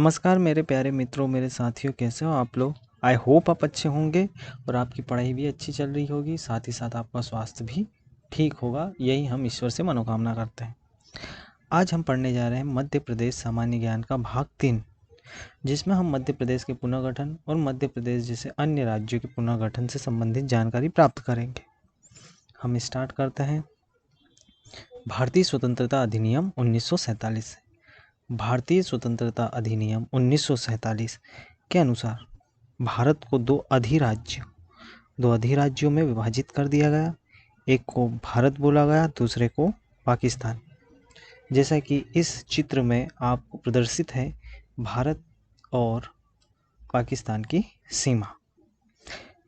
नमस्कार मेरे प्यारे मित्रों, मेरे साथियों, कैसे हो आप लोग। आई होप आप अच्छे होंगे और आपकी पढ़ाई भी अच्छी चल रही होगी, साथ ही साथ आपका स्वास्थ्य भी ठीक होगा, यही हम ईश्वर से मनोकामना करते हैं। आज हम पढ़ने जा रहे हैं मध्य प्रदेश सामान्य ज्ञान का भाग 3, जिसमें हम मध्य प्रदेश के पुनर्गठन और मध्य प्रदेश जैसे अन्य राज्यों के पुनर्गठन से संबंधित जानकारी प्राप्त करेंगे। हम स्टार्ट करते हैं भारतीय स्वतंत्रता अधिनियम 1947 से। भारतीय स्वतंत्रता अधिनियम 1947 के अनुसार भारत को दो अधिराज्यों में विभाजित कर दिया गया। एक को भारत बोला गया, दूसरे को पाकिस्तान। जैसा कि इस चित्र में आपको प्रदर्शित है भारत और पाकिस्तान की सीमा,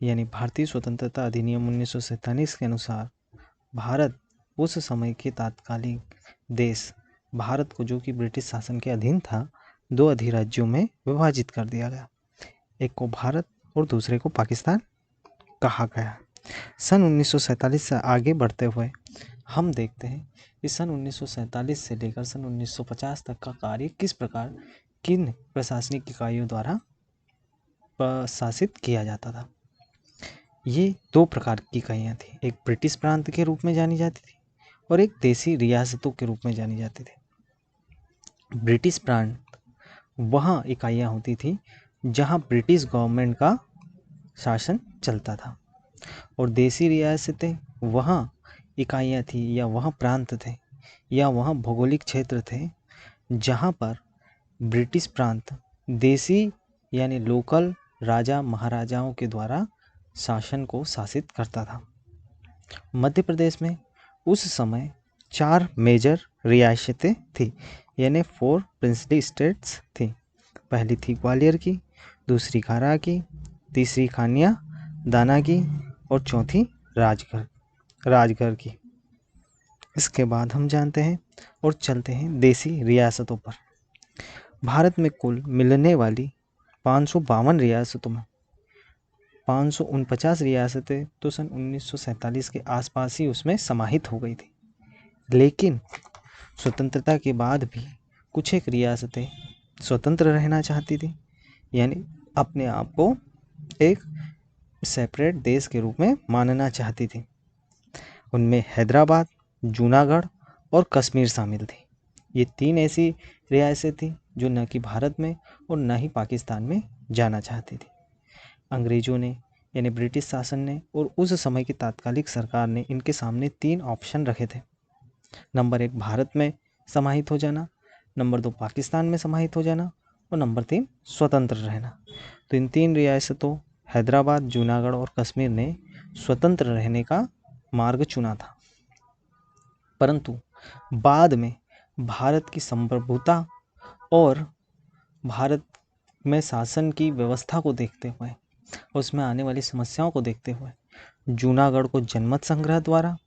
यानी भारतीय स्वतंत्रता अधिनियम 1947 के अनुसार भारत उस समय के तात्कालिक देश भारत को, जो कि ब्रिटिश शासन के अधीन था, दो अधिराज्यों में विभाजित कर दिया गया। एक को भारत और दूसरे को पाकिस्तान कहा गया। सन 1947 से आगे बढ़ते हुए हम देखते हैं कि सन 1947 से लेकर सन 1950 तक का कार्य किस प्रकार किन प्रशासनिक इकाइयों द्वारा शासित किया जाता था। ये दो प्रकार की इकाइयाँ थी, एक ब्रिटिश प्रांत के रूप में जानी जाती थी और एक देसी रियासतों के रूप में जानी जाती थी। ब्रिटिश प्रांत वहाँ इकाइयाँ होती थी जहाँ ब्रिटिश गवर्नमेंट का शासन चलता था, और देसी रियासतें वहाँ इकाइयाँ थी या वहाँ प्रांत थे या वहाँ भौगोलिक क्षेत्र थे जहाँ पर ब्रिटिश प्रांत देसी यानी लोकल राजा महाराजाओं के द्वारा शासन को शासित करता था। मध्य प्रदेश में उस समय 4 मेजर रियासतें थी, यानी 4 प्रिंसली स्टेट्स थी। पहली थी ग्वालियर की, दूसरी कारा की, तीसरी खानिया दाना की और चौथी राजगढ़ की। इसके बाद हम जानते हैं और चलते हैं देसी रियासतों पर। भारत में कुल मिलने वाली 552 रियासतों में 549 रियासतें तो सन 1947 के आसपास ही उसमें समाहित हो गई थी, लेकिन स्वतंत्रता के बाद भी कुछ एक रियासतें स्वतंत्र रहना चाहती थी, यानी अपने आप को एक सेपरेट देश के रूप में मानना चाहती थी। उनमें हैदराबाद, जूनागढ़ और कश्मीर शामिल थी। ये 3 ऐसी रियासतें थी जो न कि भारत में और न ही पाकिस्तान में जाना चाहती थी। अंग्रेजों ने यानी ब्रिटिश शासन ने और उस समय की तात्कालिक सरकार ने इनके सामने 3 ऑप्शन रखे थे। नंबर 1 भारत में समाहित हो जाना, नंबर 2 पाकिस्तान में समाहित हो जाना और नंबर 3 स्वतंत्र रहना। तो इन 3 रियासतों हैदराबाद, जूनागढ़ और कश्मीर ने स्वतंत्र रहने का मार्ग चुना था, परंतु बाद में भारत की संप्रभुता और भारत में शासन की व्यवस्था को देखते हुए, उसमें आने वाली समस्याओं को देखते हुए जूनागढ़ को जनमत संग्रह द्वारा,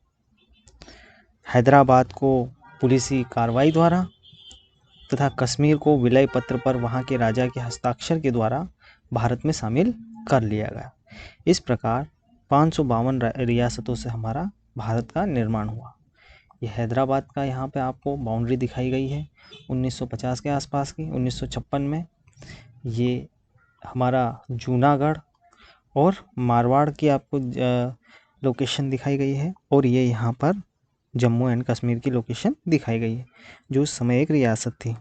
हैदराबाद को पुलिसी कार्रवाई द्वारा तथा कश्मीर को विलय पत्र पर वहाँ के राजा के हस्ताक्षर के द्वारा भारत में शामिल कर लिया गया। इस प्रकार 552 रियासतों से हमारा भारत का निर्माण हुआ। ये हैदराबाद का यहाँ पे आपको बाउंड्री दिखाई गई है 1950 के आसपास की। 1956 में ये हमारा जूनागढ़ और मारवाड़ की आपको लोकेशन दिखाई गई है, और ये यहाँ पर जम्मू एंड कश्मीर की लोकेशन दिखाई गई है, जो उस समय एक रियासत थी।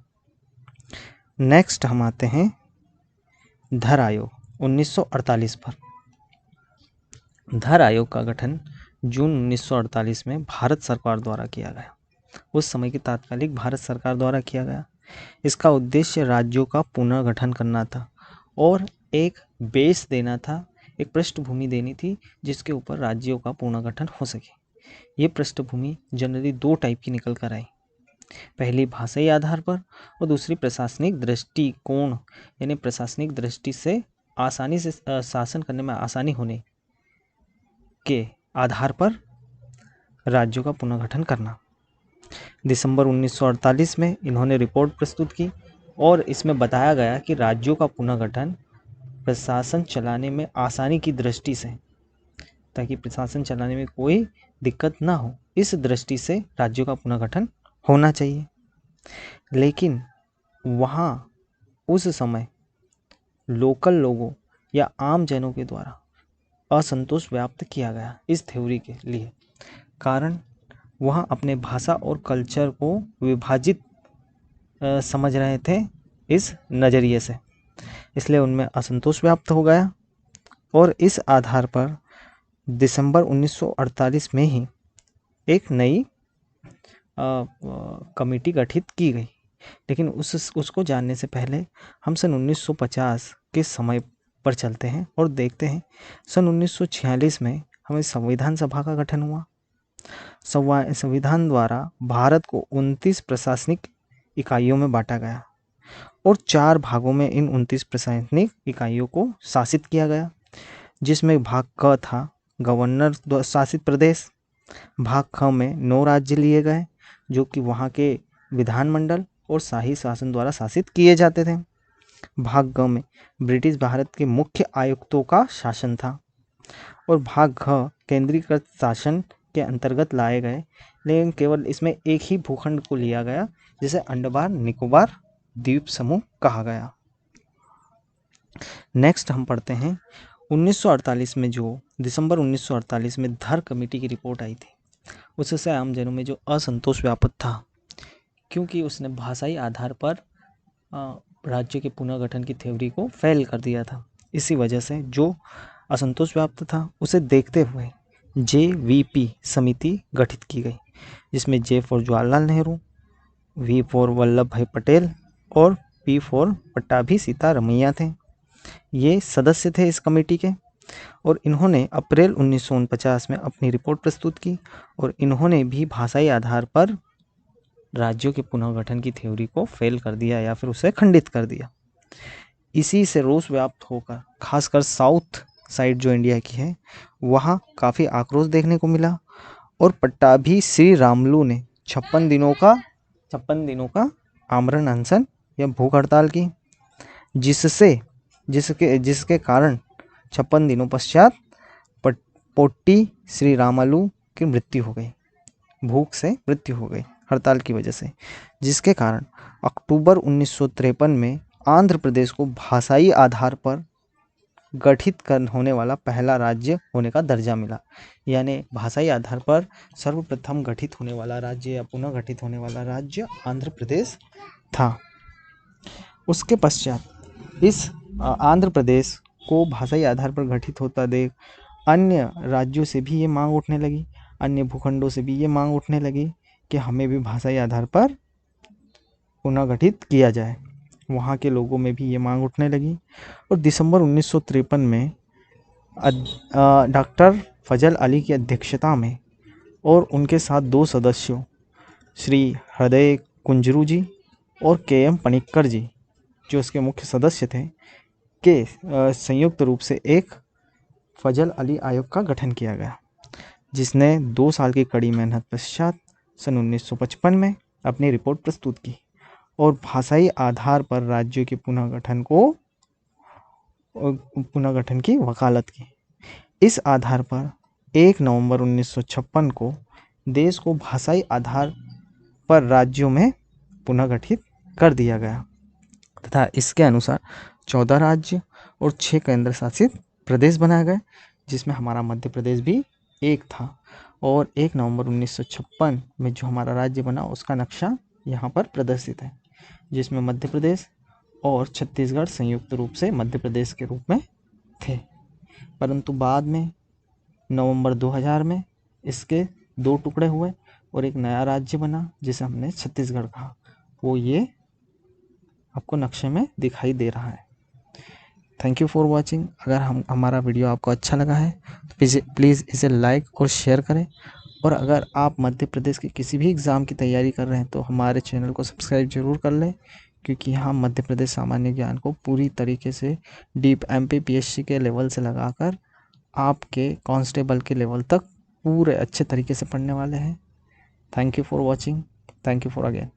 नेक्स्ट हम आते हैं धर आयोग 1948 पर। धर आयोग का गठन जून 1948 में भारत सरकार द्वारा किया गया। उस समय की तात्कालिक भारत सरकार द्वारा किया गया। इसका उद्देश्य राज्यों का पुनर्गठन करना था और एक बेस देना था, एक पृष्ठभूमि देनी थी जिसके ऊपर राज्यों का पुनर्गठन हो सके। ये पृष्ठभूमि जनरली 2 टाइप की निकल कर आई। पहली भाषाई आधार पर और दूसरी प्रशासनिक दृष्टिकोण, यानी प्रशासनिक दृष्टि से आसानी से शासन करने में आसानी होने के आधार पर राज्यों का पुनर्गठन करना। दिसंबर 1948 में इन्होंने रिपोर्ट प्रस्तुत की और इसमें बताया गया कि राज्यों का पुनर्गठन प्रशासन चलाने में आसानी की दृष्टि से, ताकि प्रशासन चलाने में कोई दिक्कत ना हो, इस दृष्टि से राज्यों का पुनर्गठन होना चाहिए। लेकिन वहाँ उस समय लोकल लोगों या आम जनों के द्वारा असंतोष व्याप्त किया गया इस थ्योरी के लिए। कारण वह अपने भाषा और कल्चर को विभाजित समझ रहे थे इस नज़रिए से, इसलिए उनमें असंतोष व्याप्त हो गया और इस आधार पर दिसंबर 1948 में ही एक नई कमेटी गठित की गई। लेकिन उसको जानने से पहले हम सन 1950 के समय पर चलते हैं और देखते हैं सन 1946 में हमें संविधान सभा का गठन हुआ। संविधान द्वारा भारत को 29 प्रशासनिक इकाइयों में बांटा गया और 4 भागों में इन 29 प्रशासनिक इकाइयों को शासित किया गया, जिसमें भाग क था गवर्नर शासित प्रदेश। भाग ख में 9 राज्य लिए गए जो कि वहाँ के विधानमंडल और शाही शासन द्वारा शासित किए जाते थे। भाग ग में ब्रिटिश भारत के मुख्य आयुक्तों का शासन था और भाग घ केंद्रीकृत शासन के अंतर्गत लाए गए, लेकिन केवल इसमें एक ही भूखंड को लिया गया जिसे अंडमान निकोबार द्वीप समूह कहा गया। नेक्स्ट हम पढ़ते हैं 1948 में जो दिसंबर 1948 में धर कमेटी की रिपोर्ट आई थी, उससे आम जनों में जो असंतोष व्याप्त था, क्योंकि उसने भाषाई आधार पर राज्य के पुनर्गठन की थ्योरी को फेल कर दिया था। इसी वजह से जो असंतोष व्याप्त था उसे देखते हुए JVP समिति गठित की गई, जिसमें J for Jawaharlal Nehru, V for Vallabh भाई पटेल और P फॉर पट्टाभी सीतारमैया थे। ये सदस्य थे इस कमेटी के और इन्होंने अप्रैल 1949 में अपनी रिपोर्ट प्रस्तुत की और इन्होंने भी भाषाई आधार पर राज्यों के पुनर्गठन की थ्योरी को फेल कर दिया या फिर उसे खंडित कर दिया। इसी से रोष व्याप्त होकर खासकर साउथ साइड जो इंडिया की है वहाँ काफ़ी आक्रोश देखने को मिला और पट्टाभी श्री रामलू ने 56 दिनों का आमरण अनशन या भूख हड़ताल की, जिसके कारण 56 दिनों पश्चात पोट्टी श्री रामालू की मृत्यु हो गई, भूख से मृत्यु हो गई हड़ताल की वजह से, जिसके कारण अक्टूबर 1953 में आंध्र प्रदेश को भाषाई आधार पर गठित होने वाला पहला राज्य होने का दर्जा मिला। यानी भाषाई आधार पर सर्वप्रथम गठित होने वाला राज्य या पुनः गठित होने वाला राज्य आंध्र प्रदेश था। उसके पश्चात इस आंध्र प्रदेश को भाषाई आधार पर गठित होता देख अन्य राज्यों से भी ये मांग उठने लगी, अन्य भूखंडों से भी ये मांग उठने लगी कि हमें भी भाषाई आधार पर पुनः गठित किया जाए। वहाँ के लोगों में भी ये मांग उठने लगी और दिसंबर 1953 में डॉक्टर फजल अली की अध्यक्षता में और उनके साथ 2 सदस्यों श्री हृदय कुंजरू जी और KM पनिक्कर जी जो उसके मुख्य सदस्य थे के संयुक्त रूप से एक फजल अली आयोग का गठन किया गया, जिसने 2 साल की कड़ी मेहनत पश्चात सन 1955 में अपनी रिपोर्ट प्रस्तुत की और भाषाई आधार पर राज्यों के पुनर्गठन की वकालत की। इस आधार पर 1 नवंबर 1956 को देश को भाषाई आधार पर राज्यों में पुनर्गठित कर दिया गया तथा इसके अनुसार 14 राज्य और 6 केंद्र शासित प्रदेश बनाए गए, जिसमें हमारा मध्य प्रदेश भी एक था। और 1 नवंबर 1956 में जो हमारा राज्य बना उसका नक्शा यहाँ पर प्रदर्शित है, जिसमें मध्य प्रदेश और छत्तीसगढ़ संयुक्त रूप से मध्य प्रदेश के रूप में थे। परंतु बाद में नवंबर 2000 में इसके 2 टुकड़े हुए और एक नया राज्य बना जिसे हमने छत्तीसगढ़ कहा। वो ये आपको नक्शे में दिखाई दे रहा है। Thank you for watching. अगर हमारा वीडियो आपको अच्छा लगा है तो प्लीज़ इसे लाइक और शेयर करें, और अगर आप मध्य प्रदेश के किसी भी एग्ज़ाम की तैयारी कर रहे हैं तो हमारे चैनल को सब्सक्राइब जरूर कर लें, क्योंकि यहाँ मध्य प्रदेश सामान्य ज्ञान को पूरी तरीके से डीप MP PSC के लेवल से लगाकर आपके कांस्टेबल के लेवल तक पूरे अच्छे तरीके से पढ़ने वाले हैं। Thank you for watching. Thank you for again.